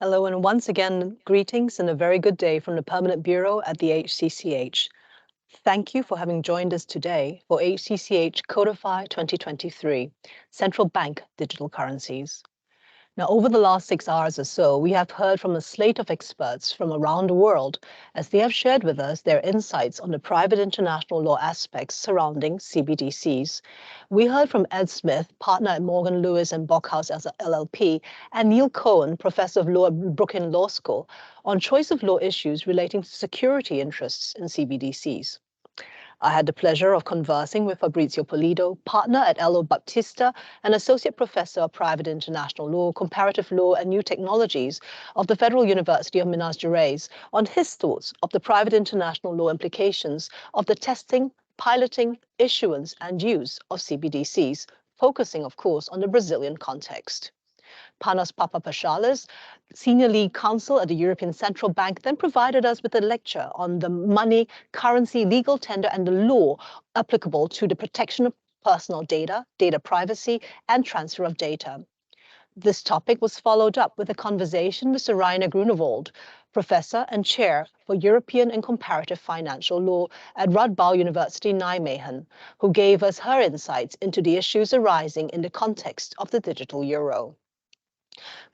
Hello, and once again, greetings and a very good day from the Permanent Bureau at the HCCH. Thank you for having joined us today for HCCH CODIFI 2023, Central Bank Digital Currencies. Now, over the last 6 hours or so, we have heard from a slate of experts from around the world as they have shared with us their insights on the private international law aspects surrounding CBDCs. We heard from Ed Smith, partner at Morgan Lewis and Bockhaus as a LLP, and Neil Cohen, professor of law at Brooklyn Law School, on choice of law issues relating to security interests in CBDCs. I had the pleasure of conversing with Fabrizio Polito, partner at Elo Baptista and associate professor of private international law, comparative law and new technologies of the Federal University of Minas Gerais on his thoughts of the private international law implications of the testing, piloting, issuance and use of CBDCs, focusing, of course, on the Brazilian context. Panos Papapaschalis, Senior League Counsel at the European Central Bank, then provided us with a lecture on the money, currency, legal tender, and the law applicable to the protection of personal data, data privacy, and transfer of data. This topic was followed up with a conversation with Sarina Grunewald, Professor and Chair for European and Comparative Financial Law at Radboud University Nijmegen, who gave us her insights into the issues arising in the context of the digital euro.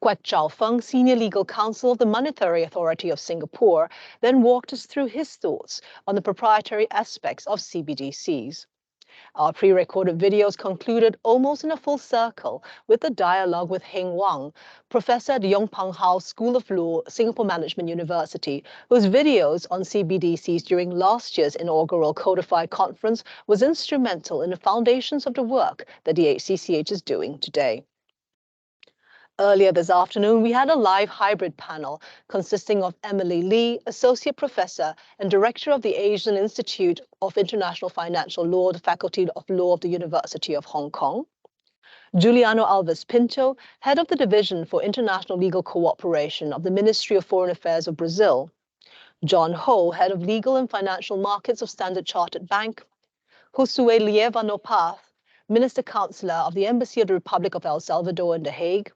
Kwek Chow Fung, Senior Legal Counsel of the Monetary Authority of Singapore, then walked us through his thoughts on the proprietary aspects of CBDCs. Our pre-recorded videos concluded almost in a full circle with a dialogue with Heng Wang, professor at Yong Pang Hao School of Law, Singapore Management University, whose videos on CBDCs during last year's inaugural CODIFI conference was instrumental in the foundations of the work that the HCCH is doing today. Earlier this afternoon, we had a live hybrid panel consisting of Emily Lee, Associate Professor and Director of the Asian Institute of International Financial Law, the Faculty of Law of the University of Hong Kong; Juliano Alves Pinto, Head of the Division for International Legal Cooperation of the Ministry of Foreign Affairs of Brazil; John Ho, Head of Legal and Financial Markets of Standard Chartered Bank; Josue Lieva Nopath, Minister Counselor of the Embassy of the Republic of El Salvador in The Hague;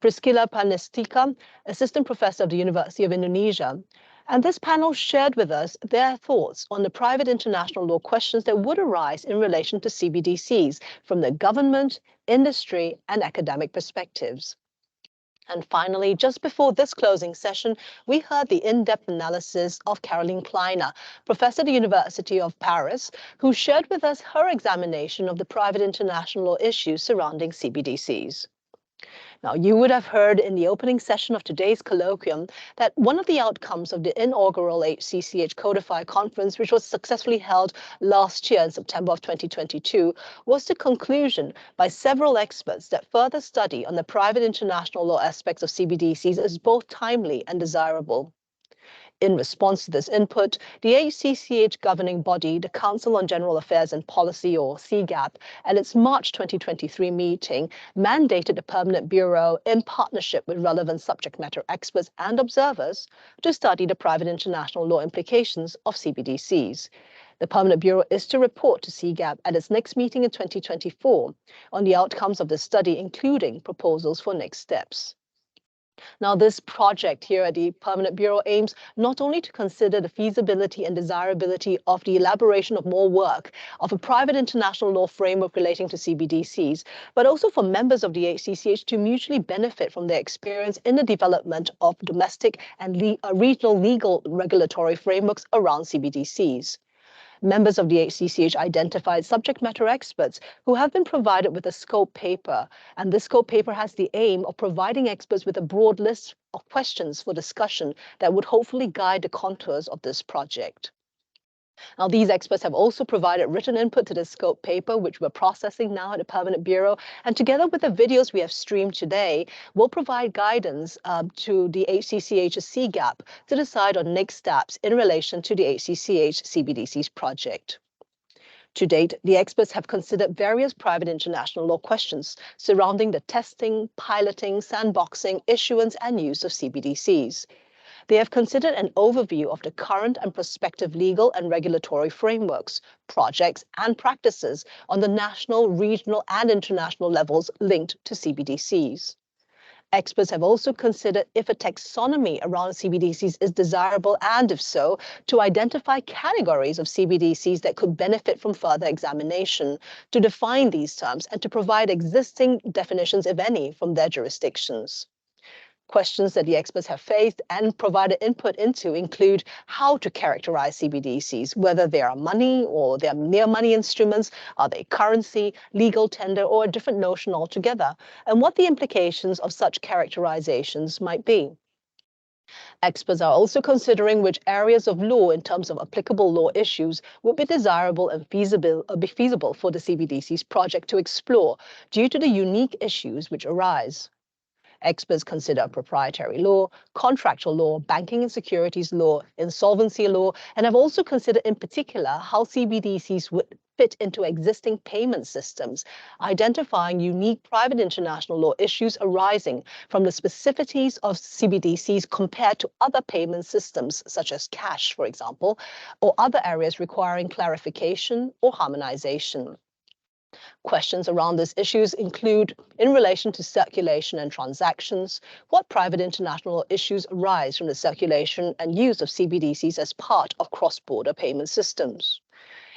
Priscilla Panestica, Assistant Professor of the University of Indonesia. And this panel shared with us their thoughts on the private international law questions that would arise in relation to CBDCs from the government, industry, and academic perspectives. And finally, just before this closing session, we heard the in-depth analysis of Caroline Kleiner, professor at the University of Paris, who shared with us her examination of the private international law issues surrounding CBDCs. Now, you would have heard in the opening session of today's colloquium that one of the outcomes of the inaugural HCCH CODIFI conference, which was successfully held last year in September of 2022, was the conclusion by several experts that further study on the private international law aspects of CBDCs is both timely and desirable. In response to this input, the HCCH governing body, the Council on General Affairs and Policy, or CGAP, at its March 2023 meeting, mandated the Permanent Bureau, in partnership with relevant subject matter experts and observers, to study the private international law implications of CBDCs. The Permanent Bureau is to report to CGAP at its next meeting in 2024 on the outcomes of the study, including proposals for next steps. Now, this project here at the Permanent Bureau aims not only to consider the feasibility and desirability of the elaboration of more work of a private international law framework relating to CBDCs, but also for members of the HCCH to mutually benefit from their experience in the development of domestic and regional legal regulatory frameworks around CBDCs. Members of the HCCH identified subject matter experts who have been provided with a scope paper, and this scope paper has the aim of providing experts with a broad list of questions for discussion that would hopefully guide the contours of this project. Now, these experts have also provided written input to the scope paper, which we're processing now at the Permanent Bureau, and together with the videos we have streamed today, will provide guidance to the HCCH's CGAP to decide on next steps in relation to the HCCH CBDCs project. To date, the experts have considered various private international law questions surrounding the testing, piloting, sandboxing, issuance, and use of CBDCs. They have considered an overview of the current and prospective legal and regulatory frameworks, projects, and practices on the national, regional, and international levels linked to CBDCs. Experts have also considered if a taxonomy around CBDCs is desirable, and if so, to identify categories of CBDCs that could benefit from further examination, to define these terms and to provide existing definitions, if any, from their jurisdictions. Questions that the experts have faced and provided input into include how to characterize CBDCs, whether they are money or they are near money instruments, are they currency, legal tender, or a different notion altogether, and what the implications of such characterizations might be. Experts are also considering which areas of law in terms of applicable law issues would be desirable and feasible for the CBDC's project to explore due to the unique issues which arise. Experts consider proprietary law, contractual law, banking and securities law, insolvency law, and have also considered in particular how CBDCs would fit into existing payment systems, identifying unique private international law issues arising from the specificities of CBDCs compared to other payment systems, such as cash, for example, or other areas requiring clarification or harmonization. Questions around these issues include, in relation to circulation and transactions, what private international issues arise from the circulation and use of CBDCs as part of cross-border payment systems?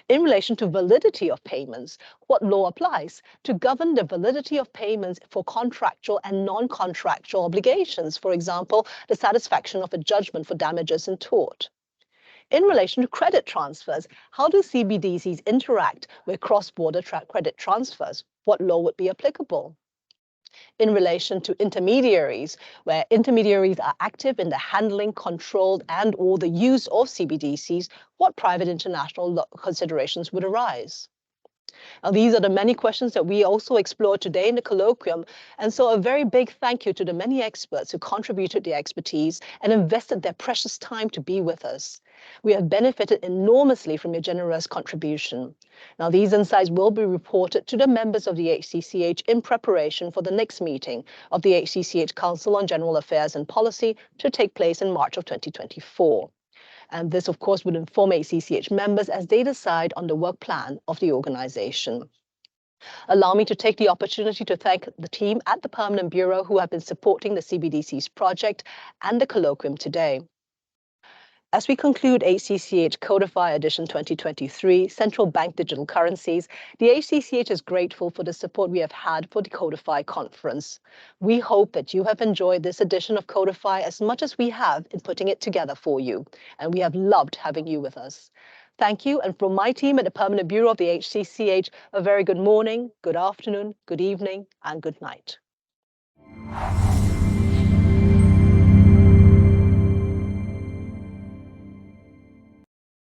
In relation to validity of payments, what law applies to govern the validity of payments for contractual and non-contractual obligations, for example, the satisfaction of a judgment for damages in tort? In relation to credit transfers, how do CBDCs interact with cross-border credit transfers? What law would be applicable? In relation to intermediaries, where intermediaries are active in the handling, control, and/or the use of CBDCs, what private international considerations would arise? Now, these are the many questions that we also explored today in the colloquium, and so a very big thank you to the many experts who contributed their expertise and invested their precious time to be with us. We have benefited enormously from your generous contribution. Now, these insights will be reported to the members of the HCCH in preparation for the next meeting of the HCCH Council on General Affairs and Policy to take place in March of 2024. And this, of course, would inform HCCH members as they decide on the work plan of the organization. Allow me to take the opportunity to thank the team at the Permanent Bureau who have been supporting the CBDC's project and the colloquium today. As we conclude HCCH CODIFI Edition 2023, Central Bank Digital Currencies, the HCCH is grateful for the support we have had for the CODIFI conference. We hope that you have enjoyed this edition of CODIFI as much as we have in putting it together for you, and we have loved having you with us. Thank you, and from my team at the Permanent Bureau of the HCCH, a very good morning, good afternoon, good evening, and good night.